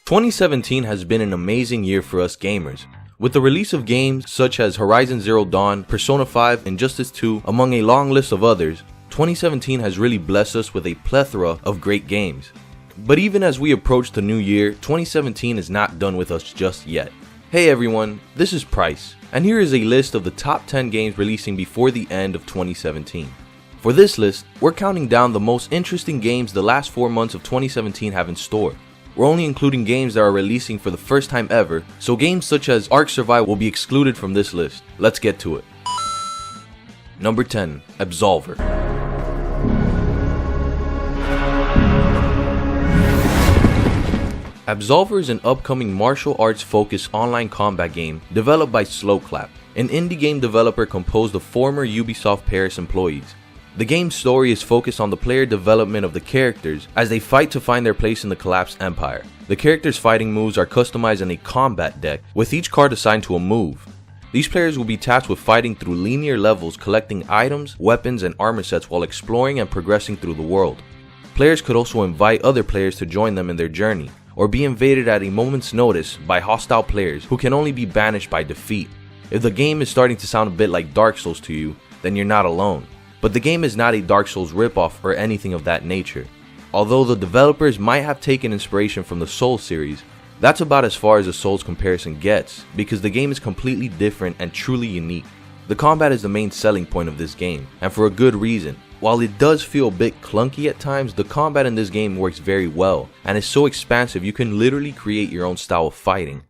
2017 has been an amazing year for us gamers. With the release of games such as Horizon Zero Dawn, Persona 5, Injustice 2, among a long list of others, 2017 has really blessed us with a plethora of great games. But even as we approach the new year, 2017 is not done with us just yet. Hey everyone, this is Price, and here is a list of the top 10 games releasing before the end of 2017. For this list, we're counting down the most interesting games the last 4 months of 2017 have in store. We're only including games that are releasing for the first time ever, so games such as Ark Survival will be excluded from this list. Let's get to it. Number 10. Absolver. Absolver is an upcoming martial arts focused online combat game developed by Slowclap, an indie game developer composed of former Ubisoft Paris employees. The game's story is focused on the player development of the characters as they fight to find their place in the collapsed empire. The characters' fighting moves are customized in a combat deck, with each card assigned to a move. These players will be tasked with fighting through linear levels, collecting items, weapons, and armor sets while exploring and progressing through the world. Players could also invite other players to join them in their journey, or be invaded at a moment's notice by hostile players who can only be banished by defeat. If the game is starting to sound a bit like Dark Souls to you, then you're not alone. But the game is not a Dark Souls ripoff or anything of that nature. Although the developers might have taken inspiration from the Souls series, that's about as far as a Souls comparison gets, because the game is completely different and truly unique. The combat is the main selling point of this game, and for a good reason. While it does feel a bit clunky at times, the combat in this game works very well, and is so expansive you can literally create your own style of fighting.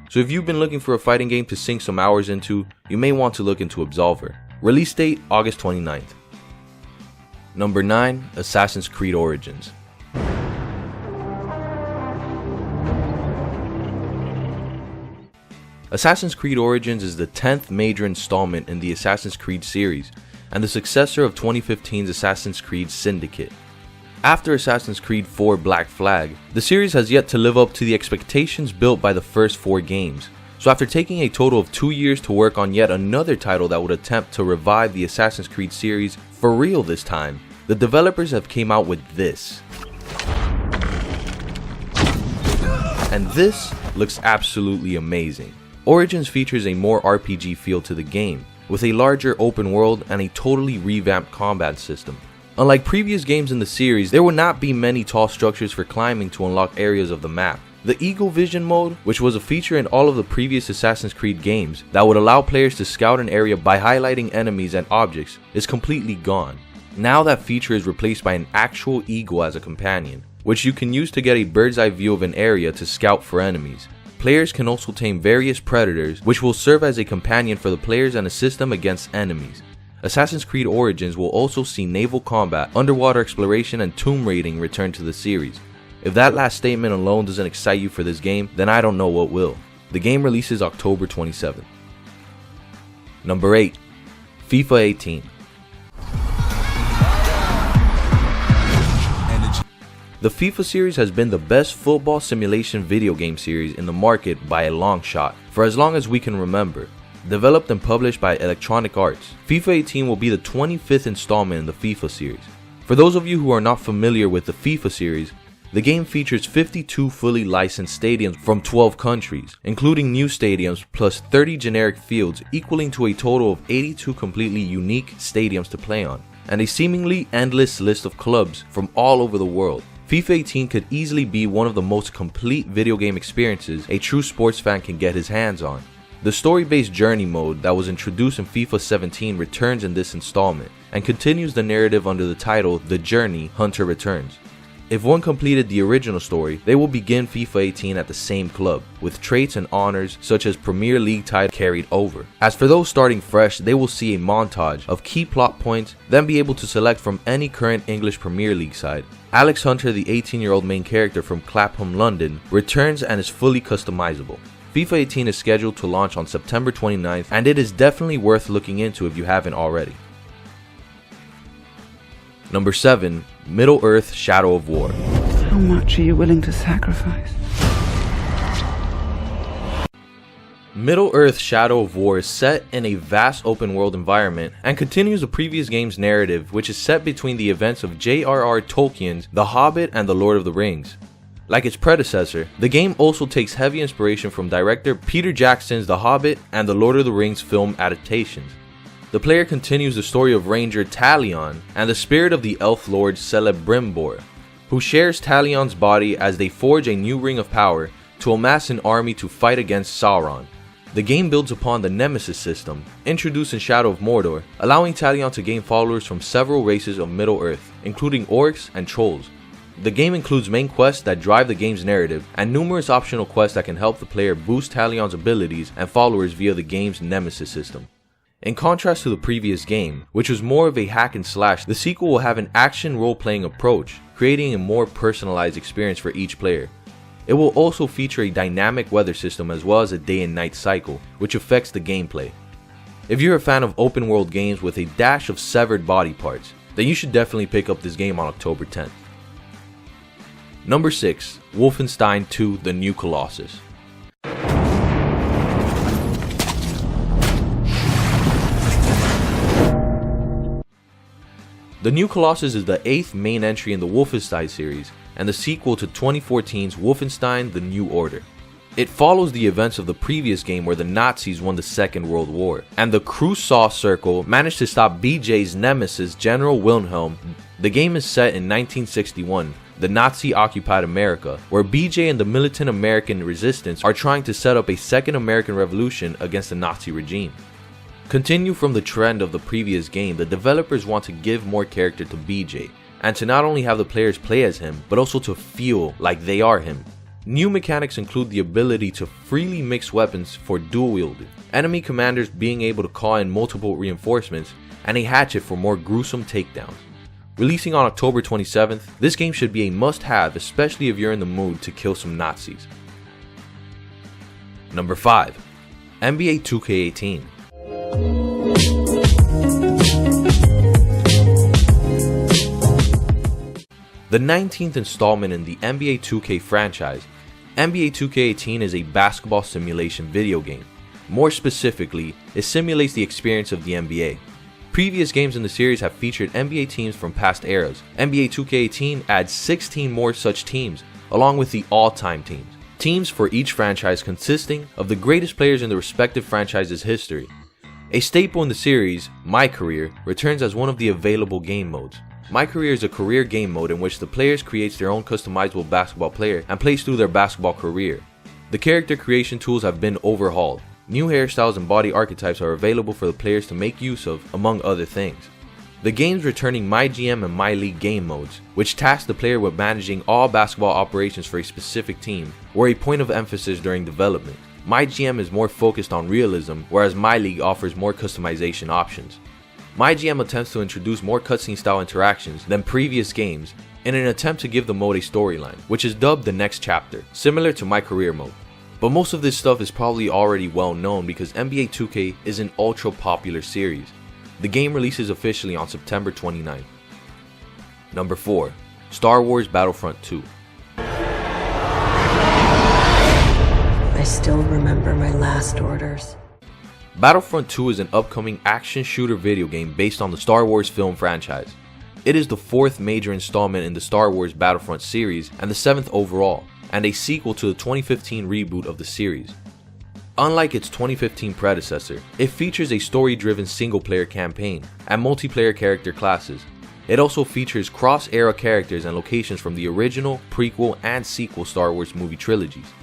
So if you've been looking for a fighting game to sink some hours into, you may want to look into Absolver. Release date August 29th. Number 9. Assassin's Creed Origins. Assassin's Creed Origins is the 10th major installment in the Assassin's Creed series, and the successor of 2015's Assassin's Creed Syndicate. After Assassin's Creed 4 Black Flag, the series has yet to live up to the expectations built by the first 4 games. So after taking a total of 2 years to work on yet another title that would attempt to revive the Assassin's Creed series for real this time, the developers have came out with this. And this looks absolutely amazing. Origins features a more RPG feel to the game, with a larger open world and a totally revamped combat system. Unlike previous games in the series, there will not be many tall structures for climbing to unlock areas of the map. The Eagle Vision mode, which was a feature in all of the previous Assassin's Creed games that would allow players to scout an area by highlighting enemies and objects, is completely gone. Now that feature is replaced by an actual eagle as a companion, which you can use to get a bird's eye view of an area to scout for enemies. Players can also tame various predators, which will serve as a companion for the players and assist them against enemies. Assassin's Creed Origins will also see naval combat, underwater exploration, and tomb raiding return to the series. If that last statement alone doesn't excite you for this game, then I don't know what will. The game releases October 27th. Number 8. FIFA 18. The FIFA series has been the best football simulation video game series in the market by a long shot, for as long as we can remember. Developed and published by Electronic Arts, FIFA 18 will be the 25th installment in the FIFA series. For those of you who are not familiar with the FIFA series, the game features 52 fully licensed stadiums from 12 countries, including new stadiums plus 30 generic fields, equaling to a total of 82 completely unique stadiums to play on, and a seemingly endless list of clubs from all over the world. FIFA 18 could easily be one of the most complete video game experiences a true sports fan can get his hands on. The story-based journey mode that was introduced in FIFA 17 returns in this installment, and continues the narrative under the title The Journey: Hunter Returns. If one completed the original story, they will begin FIFA 18 at the same club, with traits and honors such as Premier League title carried over. As for those starting fresh, they will see a montage of key plot points, then be able to select from any current English Premier League side. Alex Hunter, the 18-year-old main character from Clapham, London, returns and is fully customizable. FIFA 18 is scheduled to launch on September 29th, and it is definitely worth looking into if you haven't already. Number 7. Middle-earth: Shadow of War. How much are you willing to sacrifice? Middle-earth: Shadow of War is set in a vast open-world environment and continues the previous game's narrative, which is set between the events of J.R.R. Tolkien's The Hobbit and The Lord of the Rings. Like its predecessor, the game also takes heavy inspiration from director Peter Jackson's The Hobbit and The Lord of the Rings film adaptations. The player continues the story of Ranger Talion and the spirit of the elf lord Celebrimbor, who shares Talion's body as they forge a new ring of power to amass an army to fight against Sauron. The game builds upon the Nemesis system, introduced in Shadow of Mordor, allowing Talion to gain followers from several races of Middle-earth, including orcs and trolls. The game includes main quests that drive the game's narrative, and numerous optional quests that can help the player boost Talion's abilities and followers via the game's Nemesis system. In contrast to the previous game, which was more of a hack and slash, the sequel will have an action role-playing approach, creating a more personalized experience for each player. It will also feature a dynamic weather system as well as a day and night cycle, which affects the gameplay. If you're a fan of open world games with a dash of severed body parts, then you should definitely pick up this game on October 10th. Number 6. Wolfenstein 2: The New Colossus. The New Colossus is the 8th main entry in the Wolfenstein series, and the sequel to 2014's Wolfenstein: The New Order. It follows the events of the previous game where the Nazis won the Second World War, and the Kreuzau Circle managed to stop BJ's nemesis General Wilhelm. The game is set in 1961, the Nazi-occupied America, where BJ and the militant American resistance are trying to set up a second American revolution against the Nazi regime. Continue from the trend of the previous game, the developers want to give more character to BJ, and to not only have the players play as him, but also to feel like they are him. New mechanics include the ability to freely mix weapons for dual wielding, enemy commanders being able to call in multiple reinforcements, and a hatchet for more gruesome takedowns. Releasing on October 27th, this game should be a must-have, especially if you're in the mood to kill some Nazis. Number 5. NBA 2K18. The 19th installment in the NBA 2K franchise, NBA 2K18 is a basketball simulation video game. More specifically, it simulates the experience of the NBA. Previous games in the series have featured NBA teams from past eras. NBA 2K18 adds 16 more such teams, along with the all-time teams. Teams for each franchise consisting of the greatest players in the respective franchise's history. A staple in the series, My Career, returns as one of the available game modes. My Career is a career game mode in which the players creates their own customizable basketball player and plays through their basketball career. The character creation tools have been overhauled. New hairstyles and body archetypes are available for the players to make use of, among other things. The game's returning My GM and My League game modes, which task the player with managing all basketball operations for a specific team, were a point of emphasis during development. My GM is more focused on realism, whereas My League offers more customization options. My GM attempts to introduce more cutscene style interactions than previous games in an attempt to give the mode a storyline, which is dubbed the next chapter, similar to My Career mode. But most of this stuff is probably already well known because NBA 2K is an ultra popular series. The game releases officially on September 29th. Number 4. Star Wars Battlefront 2. I still remember my last orders. Battlefront 2 is an upcoming action shooter video game based on the Star Wars film franchise. It is the 4th major installment in the Star Wars Battlefront series and the 7th overall, and a sequel to the 2015 reboot of the series. Unlike its 2015 predecessor, it features a story-driven single-player campaign and multiplayer character classes. It also features cross-era characters and locations from the original, prequel, and sequel Star Wars movie trilogies.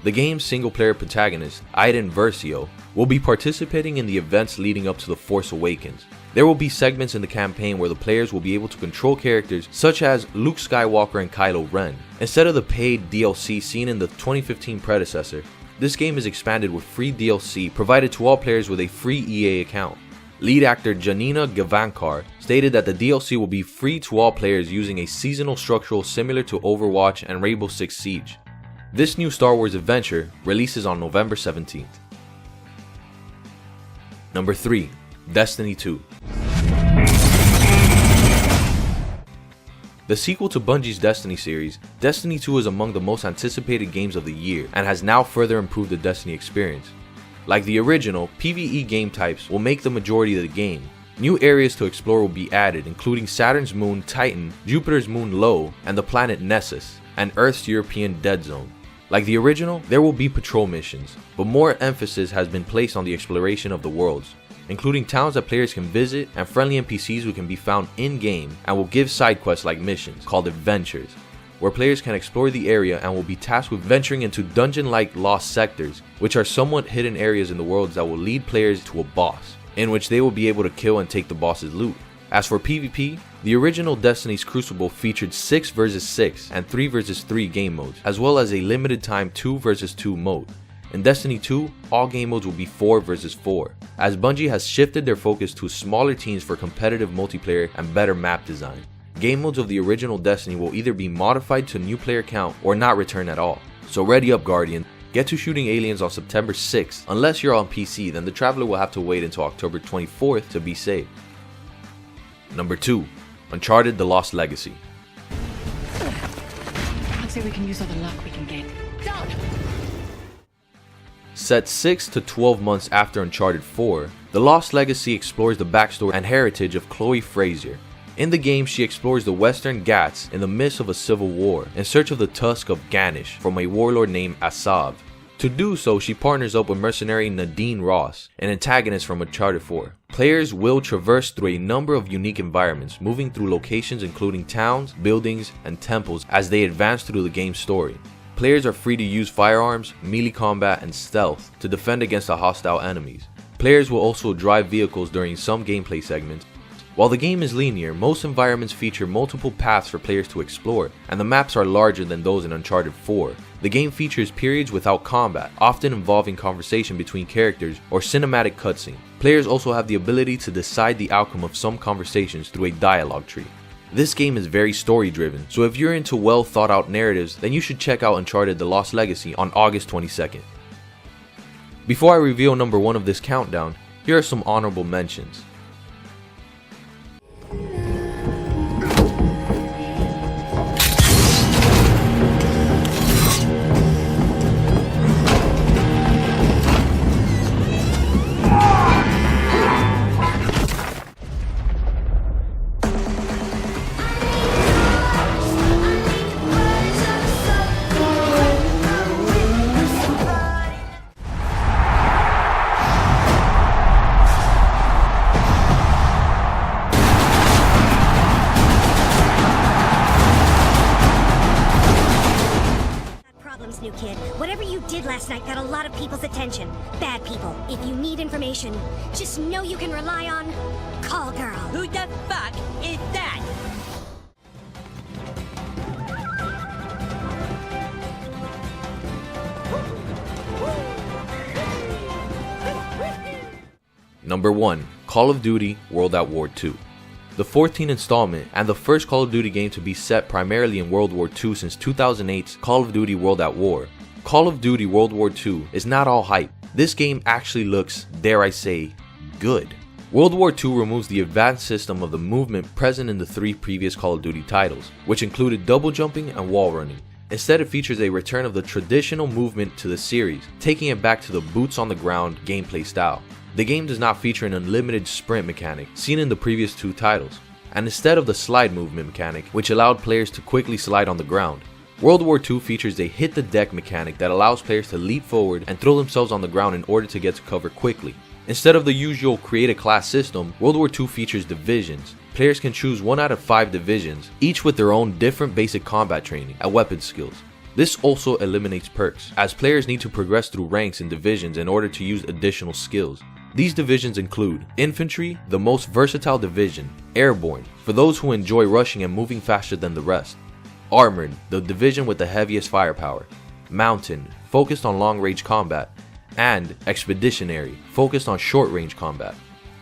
The game's single-player protagonist, Iden Versio, will be participating in the events leading up to The Force Awakens. There will be segments in the campaign where the players will be able to control characters such as Luke Skywalker and Kylo Ren. Instead of the paid DLC seen in the 2015 predecessor, this game is expanded with free DLC provided to all players with a free EA account. Lead actor Janina Gavankar stated that the DLC will be free to all players using a seasonal structure similar to Overwatch and Rainbow Six Siege. This new Star Wars adventure releases on November 17th. Number 3. Destiny 2. The sequel to Bungie's Destiny series, Destiny 2 is among the most anticipated games of the year and has now further improved the Destiny experience. Like the original, PvE game types will make the majority of the game. New areas to explore will be added, including Saturn's moon Titan, Jupiter's moon Io, and the planet Nessus, and Earth's European Dead Zone. Like the original, there will be patrol missions, but more emphasis has been placed on the exploration of the worlds, including towns that players can visit and friendly NPCs who can be found in-game and will give side quests like missions, called adventures, where players can explore the area and will be tasked with venturing into dungeon-like lost sectors, which are somewhat hidden areas in the worlds that will lead players to a boss, in which they will be able to kill and take the boss's loot. As for PvP, the original Destiny's Crucible featured 6 vs 6 and 3 vs 3 game modes, as well as a limited time 2 vs 2 mode. In Destiny 2, all game modes will be 4 vs 4, as Bungie has shifted their focus to smaller teams for competitive multiplayer and better map design. Game modes of the original Destiny will either be modified to new player count or not return at all. So ready up, Guardian. Get to shooting aliens on September 6th. Unless you're on PC, then the Traveler will have to wait until October 24th to be saved. Number 2. Uncharted: The Lost Legacy. I'd say we can use all the luck we can get. Down! Set 6 to 12 months after Uncharted 4, The Lost Legacy explores the backstory and heritage of Chloe Frazier. In the game, she explores the Western Ghats in the midst of a civil war in search of the tusk of Ganesh from a warlord named Asav. To do so, she partners up with mercenary Nadine Ross, an antagonist from Uncharted 4. Players will traverse through a number of unique environments, moving through locations including towns, buildings, and temples as they advance through the game's story. Players are free to use firearms, melee combat, and stealth to defend against the hostile enemies. Players will also drive vehicles during some gameplay segments. While the game is linear, most environments feature multiple paths for players to explore, and the maps are larger than those in Uncharted 4. The game features periods without combat, often involving conversation between characters or cinematic cutscene. Players also have the ability to decide the outcome of some conversations through a dialogue tree. This game is very story driven, so if you're into well thought out narratives, then you should check out Uncharted: The Lost Legacy on August 22nd. Before I reveal number 1 of this countdown, here are some honorable mentions. New kid, whatever you did last night got a lot of people's attention. Bad people. If you need information, just know you can rely on Call Girl. Who the fuck is that? Number 1. Call of Duty World at War II. The 14th installment, and the first Call of Duty game to be set primarily in World War II since 2008's Call of Duty World at War. Call of Duty World War II is not all hype. This game actually looks, dare I say, good. World War II removes the advanced system of the movement present in the 3 previous Call of Duty titles, which included double jumping and wall running. Instead, it features a return of the traditional movement to the series, taking it back to the boots on the ground gameplay style. The game does not feature an unlimited sprint mechanic seen in the previous 2 titles, and instead of the slide movement mechanic, which allowed players to quickly slide on the ground, World War II features a hit the deck mechanic that allows players to leap forward and throw themselves on the ground in order to get to cover quickly. Instead of the usual create a class system, World War II features divisions. Players can choose 1 out of 5 divisions, each with their own different basic combat training and weapon skills. This also eliminates perks, as players need to progress through ranks in divisions in order to use additional skills. These divisions include Infantry, the most versatile division; Airborne, for those who enjoy rushing and moving faster than the rest; Armored, the division with the heaviest firepower; Mountain, focused on long-range combat; and Expeditionary, focused on short-range combat.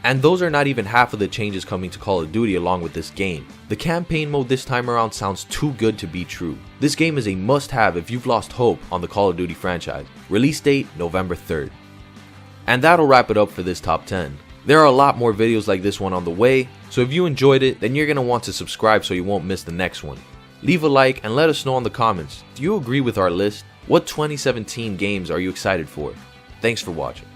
And those are not even half of the changes coming to Call of Duty along with this game. The campaign mode this time around sounds too good to be true. This game is a must-have if you've lost hope on the Call of Duty franchise. Release date, November 3rd. And that'll wrap it up for this top 10. There are a lot more videos like this one on the way, so if you enjoyed it, then you're going to want to subscribe so you won't miss the next one. Leave a like and let us know in the comments, do you agree with our list? What 2017 games are you excited for? Thanks for watching.